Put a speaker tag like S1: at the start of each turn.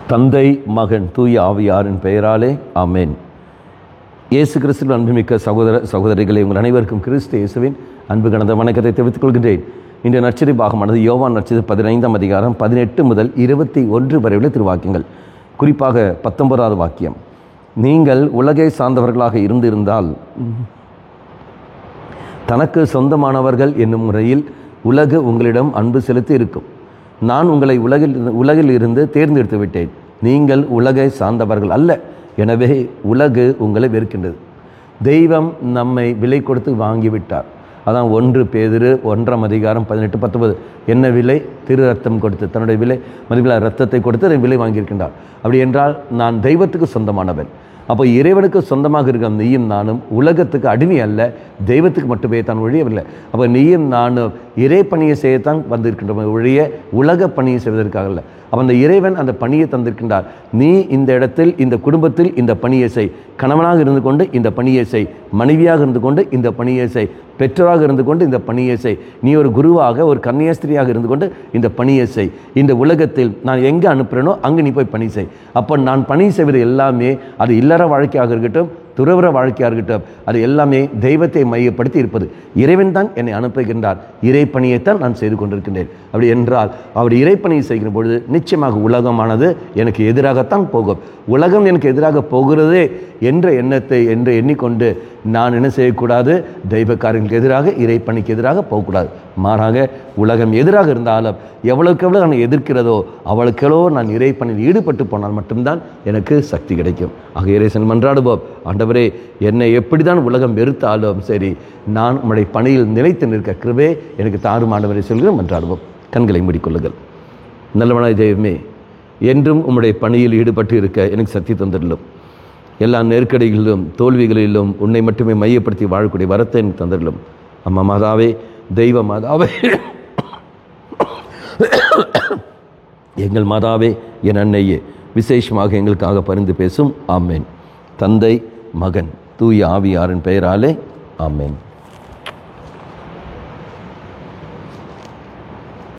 S1: தந்தை, மகன், தூய ஆவியாரின் பெயராலே ஆமேன். இயேசு கிறிஸ்துவின் அன்புமிக்க சகோதர சகோதரிகளை உங்கள் அனைவருக்கும் கிறிஸ்து இயேசுவின் அன்பு கலந்த வணக்கத்தை தெரிவித்துக் கொள்கின்றேன். இன்றைய நற்செய்தி பாகமானது யோவான் நற்செய்தி 15ஆம் அதிகாரம் 18 முதல் 21 வரை உள்ள திருவாக்கியங்கள். குறிப்பாக 19வது வாக்கியம், நீங்கள் உலகை சார்ந்தவர்களாக இருந்திருந்தால் தனக்கு சொந்தமானவர்கள் என்னும் முறையில் உலகு உங்களிடம் அன்பு செலுத்தி இருக்கும். நான் உங்களை உலகில் இருந்து தேர்ந்தெடுத்து விட்டேன். நீங்கள் உலகை சார்ந்தவர்கள் அல்ல, எனவே உலகு உங்களை வெறுக்கின்றது. தெய்வம் நம்மை விலை கொடுத்து வாங்கிவிட்டார். அதான் 1 பேதுரு 1ஆம் அதிகாரம் 18-19. என்ன விலை? திரு ரத்தம் கொடுத்து, தன்னுடைய விலை மதிப்பில் ரத்தத்தை கொடுத்து விலை வாங்கியிருக்கின்றார். அப்படி என்றால் நான் தெய்வத்துக்கு சொந்தமானவன். அப்போ இறைவனுக்கு சொந்தமாக இருக்க நீயும் நானும் உலகத்துக்கு அடிமை அல்ல, தெய்வத்துக்கு மட்டுமே தான் ஒழியவில்லை. அப்போ நீயும் நானும் இறை பணியை செய்யத்தான் வந்திருக்கின்ற ஒழிய உலக பணியை செய்வதற்காக அல்ல. அப்போ அந்த இறைவன் அந்த பணியை தந்திருக்கின்றார். நீ இந்த இடத்தில், இந்த குடும்பத்தில் இந்த பணியை செய். கணவனாக இருந்து கொண்டு இந்த பணியை செய், மனைவியாக இருந்து கொண்டு இந்த பணியை செய், பெற்றோராக இருந்து கொண்டு இந்த பணியை செய், நீ ஒரு குருவாக ஒரு கன்னியாஸ்திரியாக இருந்து கொண்டு இந்த பணியை செய். இந்த உலகத்தில் நான் எங்கே அனுப்புகிறேனோ அங்கே நீ போய் பணி செய். அப்போ நான் பணி செய்வது எல்லாமே, அது இல்லற வாழ்க்கையாக இருக்கட்டும், துறவற வாழ்க்கையாக இருக்கட்டும், அது எல்லாமே தெய்வத்தை மையப்படுத்தி இருப்பது. இறைவன் தான் என்னை அனுப்புகின்றார். இறைப்பணியைத்தான் நான் செய்து கொண்டிருக்கின்றேன். அப்படி என்றால் அவர் இறைப்பணியை செய்கிற பொழுது நிச்சயமாக உலகமானது எனக்கு எதிராகத்தான் போகும். உலகம் எனக்கு எதிராக போகிறது என்ற எண்ணத்தை என்று எண்ணிக்கொண்டு நான் என்ன செய்யக்கூடாது? தெய்வ காரியங்களுக்கு எதிராக, இறைப்பணிக்கு எதிராக போகக்கூடாது. மாறாக உலகம் எதிராக இருந்தாலும் எவ்வளவுக்கு எவ்வளோ நான் எதிர்க்கிறதோ அவளுக்கெவ்வளோ நான் இறைப்பணியில் ஈடுபட்டு போனால் மட்டும்தான் எனக்கு சக்தி கிடைக்கும். ஆக இறைசன் மன்றாடுவோம். ஆண்டவரே, என்னை எப்படி தான் உலகம் வெறுத்தாலும் சரி, நான் உம்முடைய பணியில் நிலைத்து நிற்க கிருபை எனக்கு தாரும் ஆண்டவரை சொல்கிற மன்றாடுவோம். கண்களை மூடிக்கொள்ளுங்கள். நல்லவனாய் தெய்வமே, என்றும் உம்முடைய பணியில் ஈடுபட்டு இருக்க எனக்கு சக்தி தந்திரலும். எல்லா நெருக்கடிகளிலும் தோல்விகளிலும் உன்னை மட்டுமே மையப்படுத்தி வாழக்கூடிய வரத்தை எனக்கு தந்திரலும். அம்மா மாதாவே, தெய்வ மாதாவே, எங்கள் மாதாவே, என் அன்னையே, விசேஷமாக எங்களுக்காக பரிந்து பேசும். ஆமேன். தந்தை, மகன், தூய ஆவியாரின் பெயராலே ஆமேன்.